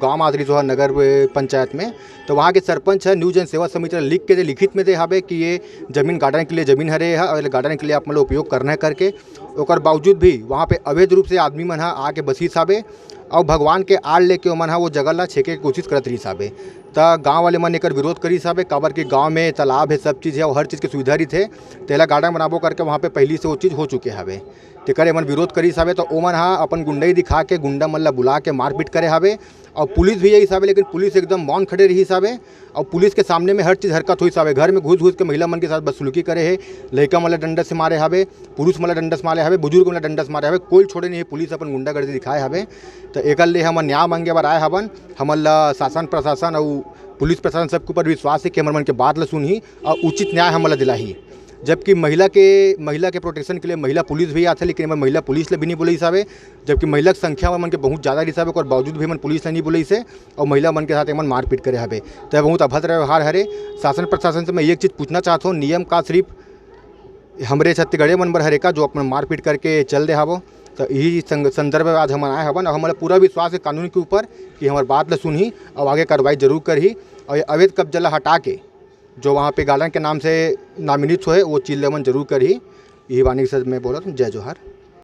गाँव मादरी जो है नगर पंचायत में, तो वहाँ के सरपंच है न्यूज एंड सेवा समिति लिख के लिखित में दे हवे कि ये जमीन गार्डन के लिए जमीन हरे है और गार्डन के लिए आप मतलब उपयोग करना है करके। ओकर बावजूद भी वहाँ पे अवैध रूप से आदमी मन आके बसीस हवे और भगवान के आड़ लेके मन वो जगह ला छेके के कोशिश करत रही हवे। तो गाँव वाले मन एकर विरोध करी हवे, काबर कि गाँव में तालाब है, सब चीज़ है और हर चीज़ की सुविधा रही थे, तेला गार्डन बनाबो करके वहाँ पे पहली से वो चीज़ हो चुके हवे। तेकर मन विरोध करी हवे तो ओमन अपन गुंडई दिखा के गुंडा मन ला बुला के मारपीट करे हवे और पुलिस भी यही हिसाब है, लेकिन पुलिस एकदम मौन खड़े रही हिसाब है और पुलिस के सामने में हर चीज़ हरकत हुई हिसाब है। घर में घुस घुस के महिला मन के साथ बदसलूकी करे है, लड़का मन ला डंडा से मारे हवे, पुरुष मन ला डंडा से मारे हवे, बुजुर्ग मन ला डंडा से मारे हवे, कोई छोड़े नहीं है। पुलिस अपन गुंडागर्दी दिखाए हवे। तो एक लिए हम न्याय मांगे बर आए हवन। हमन ला शासन प्रशासन और पुलिस प्रशासन सबके ऊपर विश्वास है कि हमर मन के बात ला सुनही और उचित न्याय हमन ला दिलाही। जबकि महिला के प्रोटेक्शन के लिए महिला पुलिस भी आते, लेकिन महिला पुलिस ले भी नहीं बोले हिसाबे, जबकि महिला की संख्या मन के बहुत ज़्यादा हिसाब है और बावजूद भी मन पुलिस ने नहीं बोले इसे और महिला मन के साथ मन मारपीट करे हवे। तो बहुत अभद्र व्यवहार हरे। शासन प्रशासन से मैं एक चीज़ पूछना चाहता हूँ, नियम का सिर्फ हमरे छत्तीसगढ़ मन बर हरे का जो अपना मारपीट करके चल दे हवो। तो यही संदर्भ में आज हम आए हवन और हमारा पूरा विश्वास है कानून के ऊपर कि हमारी बात ला सुनही और आगे कार्रवाई जरूर करही और अवैध कब्जा ला हटा के जो वहाँ पे गार्डन के नाम से नामिनेट हो है वो चीज लेमन जरूर करी। यही वाणी से मैं बोला जय जोहार।